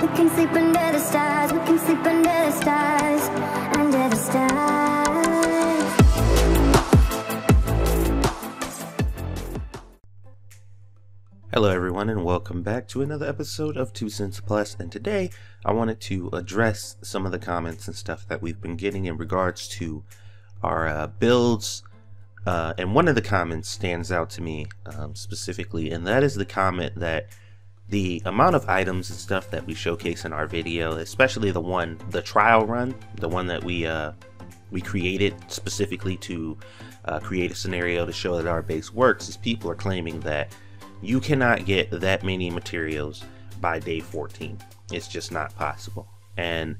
We can sleep under the stars, we can sleep under the stars, under the stars. Hello everyone and welcome back to another episode of 2 Cents Plus, and today I wanted to address some of the comments and stuff that we've been getting in regards to our builds, and one of the comments stands out to me specifically, and that is the comment that the amount of items and stuff that we showcase in our video, especially the trial run, the one that we created specifically to create a scenario to show that our base works, is people are claiming that you cannot get that many materials by day 14. It's just not possible. And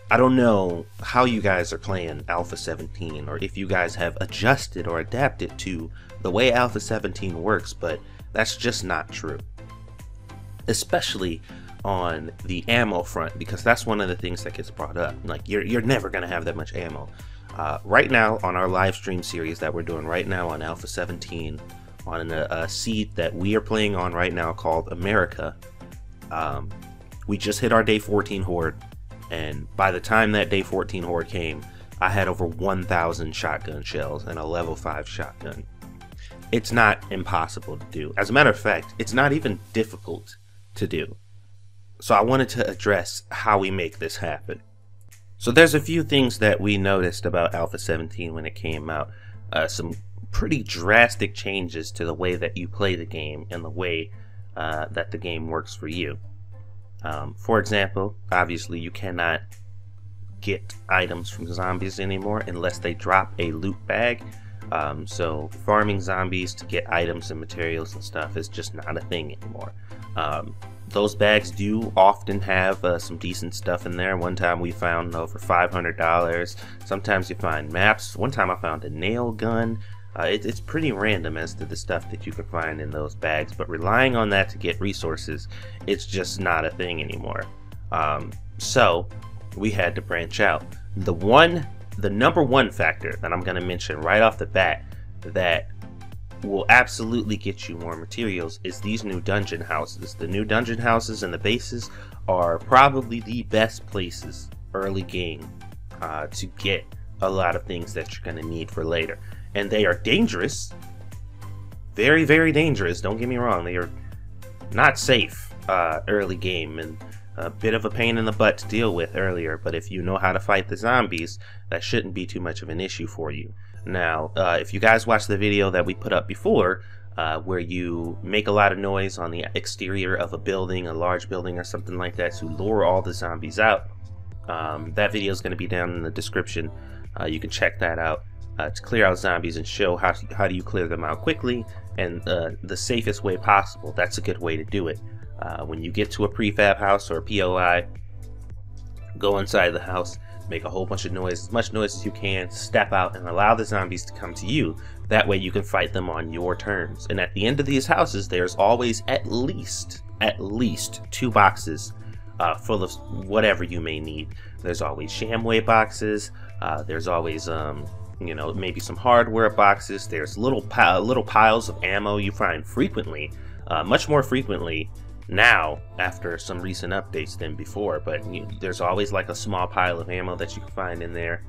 I don't know how you guys are playing Alpha 17, or if you guys have adjusted or adapted to the way Alpha 17 works, but that's just not true. Especially on the ammo front, because that's one of the things that gets brought up. Like, you're never gonna have that much ammo. Right now on our live stream series that we're doing right now on Alpha 17, on a seed that we are playing on right now called America, we just hit our day 14 horde, and by the time that day 14 horde came, I had over 1,000 shotgun shells and a level 5 shotgun. It's not impossible to do. As a matter of fact, it's not even difficult to do. So I wanted to address how we make this happen. So there's a few things that we noticed about Alpha 17 when it came out. Some pretty drastic changes to the way that you play the game and the way that the game works for you. For example, obviously you cannot get items from zombies anymore unless they drop a loot bag. So farming zombies to get items and materials and stuff is just not a thing anymore. Those bags do often have some decent stuff in there. One time we found over $500. Sometimes you find maps. One time I found a nail gun. It's pretty random as to the stuff that you can find in those bags, but relying on that to get resources, it's just not a thing anymore. So we had to branch out. The number one factor that I'm going to mention right off the bat that will absolutely get you more materials is these new dungeon houses. The new dungeon houses and the bases are probably the best places early game to get a lot of things that you're going to need for later. And they are dangerous. Very, very dangerous. Don't get me wrong. They are not safe early game, and a bit of a pain in the butt to deal with earlier, but if you know how to fight the zombies, that shouldn't be too much of an issue for you. Now, if you guys watched the video that we put up before, where you make a lot of noise on the exterior of a building, a large building or something like that, to lure all the zombies out, that video is going to be down in the description. You can check that out to clear out zombies and show how do you clear them out quickly and the safest way possible. That's a good way to do it. When you get to a prefab house or a POI, go inside the house, make a whole bunch of noise, as much noise as you can, step out and allow the zombies to come to you. That way you can fight them on your terms. And at the end of these houses, there's always at least 2 boxes full of whatever you may need. There's always shamway boxes, there's always you know, maybe some hardware boxes. There's little piles of ammo you find frequently, much more frequently now after some recent updates than before, but there's always like a small pile of ammo that you can find in there,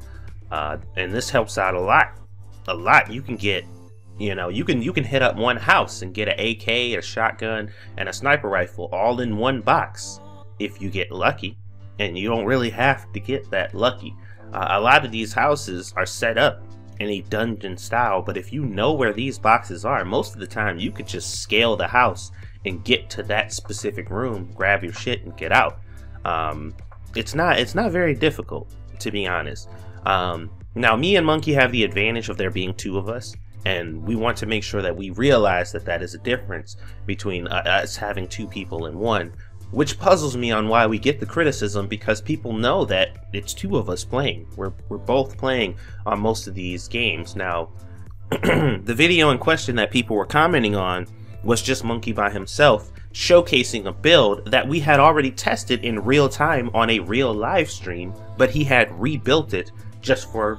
and this helps out a lot. You can get, you know, you can hit up one house and get an AK, a shotgun, and a sniper rifle all in one box if you get lucky, and you don't really have to get that lucky. A lot of these houses are set up in a dungeon style, but if you know where these boxes are, most of the time you could just scale the house and get to that specific room, grab your shit, and get out. It's not very difficult, to be honest. Now, me and Monkey have the advantage of there being 2 of us, and we want to make sure that we realize that that is a difference between us having 2 people and 1, which puzzles me on why we get the criticism, because people know that it's 2 of us playing. We're both playing on most of these games. Now, the video in question that people were commenting on was just Monkey by himself showcasing a build that we had already tested in real time on a real live stream, but he had rebuilt it just for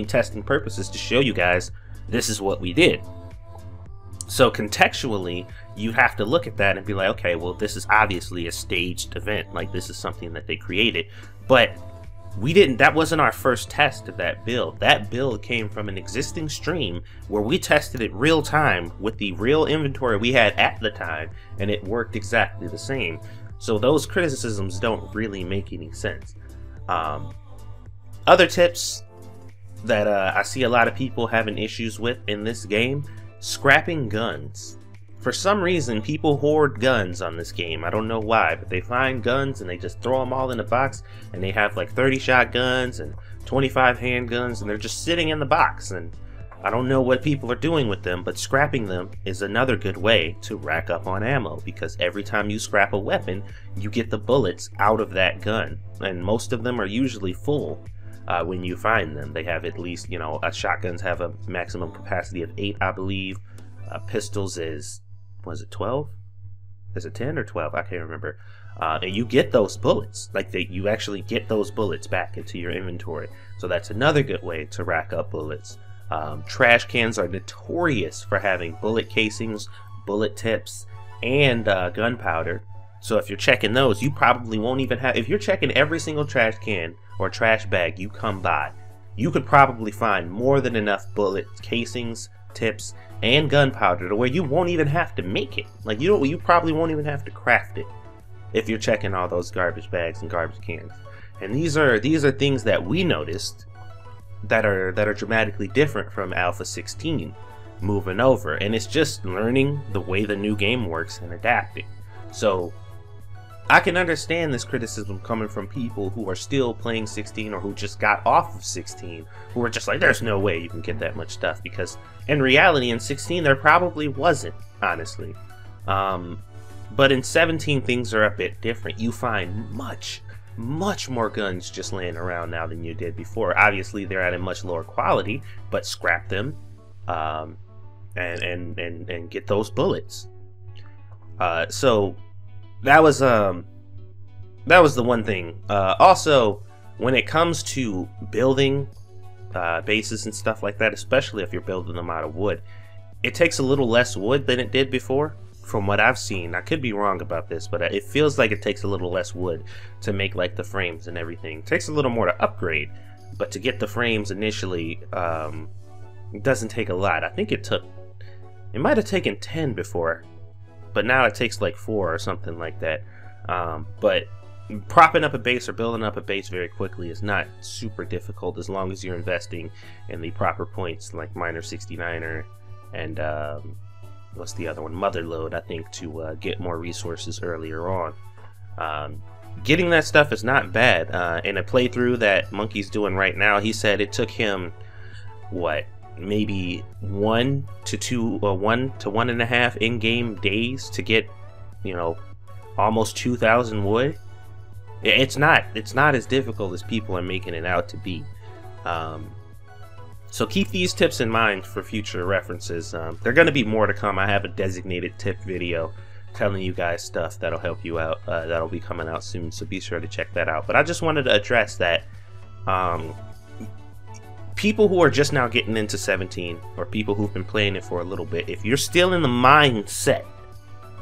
testing purposes to show you guys this is what we did. So contextually, you have to look at that and be like, okay, well, this is obviously a staged event. Like, this is something that they created. But that wasn't our first test of that build. That build came from an existing stream where we tested it real time with the real inventory we had at the time, and it worked exactly the same. So those criticisms don't really make any sense. Other tips that I see a lot of people having issues with in this game: scrapping guns. For some reason, people hoard guns on this game. I don't know why, but they find guns and they just throw them all in a box, and they have like 30 shotguns and 25 handguns, and they're just sitting in the box. And I don't know what people are doing with them, but scrapping them is another good way to rack up on ammo, because every time you scrap a weapon, you get the bullets out of that gun, and most of them are usually full. When you find them, they have at least, you know, shotguns have a maximum capacity of 8, I believe. Pistols is, was it 12? Is it 10 or 12? I can't remember. And you get those bullets, like you actually get those bullets back into your inventory. So that's another good way to rack up bullets. Trash cans are notorious for having bullet casings, bullet tips, and gunpowder. So if you're checking those, you probably won't even have, if you're checking every single trash can or trash bag you come by, you could probably find more than enough bullet casings, tips, and gunpowder to where you won't even have to make it. Like, you probably won't even have to craft it if you're checking all those garbage bags and garbage cans. And these are things that we noticed that are dramatically different from Alpha 16 moving over, and it's just learning the way the new game works and adapting. So I can understand this criticism coming from people who are still playing 16 or who just got off of 16, who are just like, there's no way you can get that much stuff, because in reality in 16 there probably wasn't, honestly. But in 17 things are a bit different. You find much more guns just laying around now than you did before. Obviously they're at a much lower quality, but scrap them and get those bullets. So that was the one thing. Also, when it comes to building bases and stuff like that, especially if you're building them out of wood, it takes a little less wood than it did before, from what I've seen. I could be wrong about this, but it feels like it takes a little less wood to make like the frames and everything. It takes a little more to upgrade, but to get the frames initially, it doesn't take a lot. I think it might have taken 10 before, but now it takes like 4 or something like that. But propping up a base or building up a base very quickly is not super difficult, as long as you're investing in the proper points, like Miner 69er and what's the other one, Motherload, I think, to get more resources earlier on. Getting that stuff is not bad. In a playthrough that Monkey's doing right now, he said it took him, what, maybe 1 to 2 or 1 to 1.5 in-game days to get, you know, almost 2,000 wood. It's not as difficult as people are making it out to be. So keep these tips in mind for future references. There are going to be more to come. I have a designated tip video telling you guys stuff that'll help you out. That'll be coming out soon, so be sure to check that out. But I just wanted to address that. People who are just now getting into 17, or people who've been playing it for a little bit, if you're still in the mindset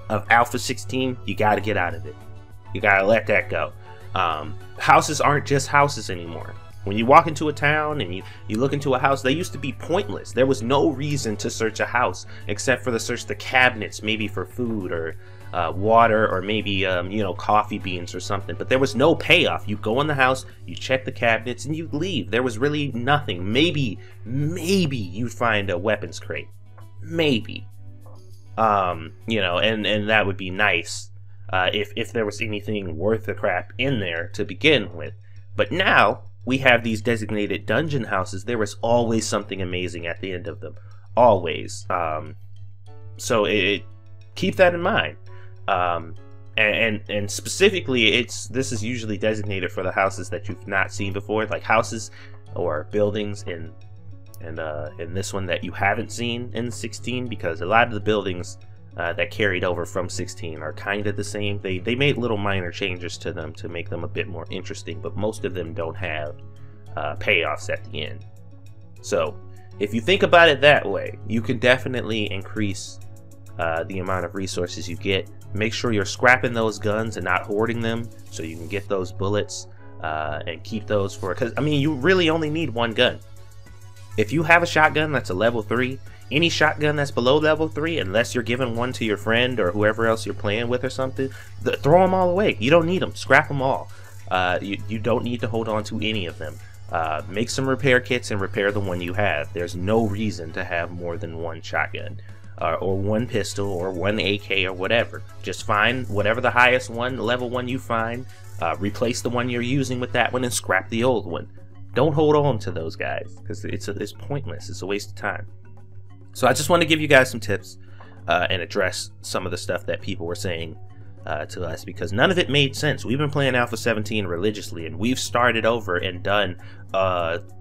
of Alpha 16, you got to get out of it. You got to let that go. Houses aren't just houses anymore. When you walk into a town and you look into a house, they used to be pointless. There was no reason to search a house except for to search the cabinets, maybe for food or water, or maybe you know, coffee beans or something. But there was no payoff. You go in the house, you check the cabinets, and you leave. There was really nothing. Maybe you'd find a weapons crate. Maybe. You know, and that would be nice if there was anything worth the crap in there to begin with. But now we have these designated dungeon houses. There is always something amazing at the end of them. Always. So keep that in mind. And specifically, this is usually designated for the houses that you've not seen before, like houses or buildings in this one that you haven't seen in 16, because a lot of the buildings that carried over from 16 are kind of the same. They made little minor changes to them to make them a bit more interesting, but most of them don't have payoffs at the end. So if you think about it that way, you can definitely increase the amount of resources you get. Make sure you're scrapping those guns and not hoarding them so you can get those bullets and keep those for, because I mean, you really only need one gun. If you have a shotgun that's a level 3, any shotgun that's below level 3, unless you're giving one to your friend or whoever else you're playing with or something, throw them all away. You don't need them. Scrap them all. You don't need to hold on to any of them. Make some repair kits and repair the one you have. There's no reason to have more than one shotgun or one pistol or one AK or whatever. Just find whatever the highest one, level 1 you find, replace the one you're using with that one and scrap the old one. Don't hold on to those guys because it's pointless. It's a waste of time. So I just want to give you guys some tips and address some of the stuff that people were saying to us, because none of it made sense. We've been playing Alpha 17 religiously, and we've started over and done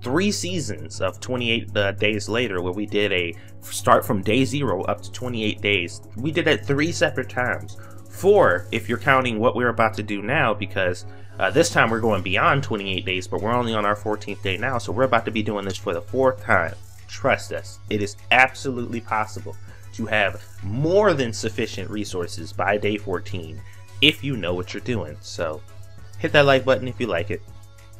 3 seasons of 28 days later, where we did a start from day 0 up to 28 days. We did that 3 separate times. 4 if you're counting what we're about to do now, because this time we're going beyond 28 days, but we're only on our 14th day now, so we're about to be doing this for the 4th time. Trust us, it is absolutely possible to have more than sufficient resources by day 14 if you know what you're doing. So hit that like button if you like it.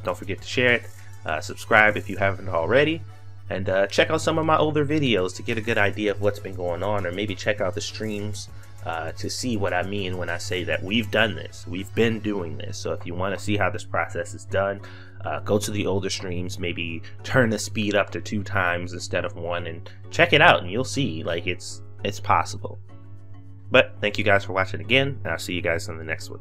Don't forget to share it. Subscribe if you haven't already. And check out some of my older videos to get a good idea of what's been going on, or maybe check out the streams to see what I mean when I say that we've done this. We've been doing this. So if you want to see how this process is done, go to the older streams, maybe turn the speed up to 2 times instead of 1, and check it out, and you'll see like it's possible. But thank you guys for watching again, and I'll see you guys on the next one.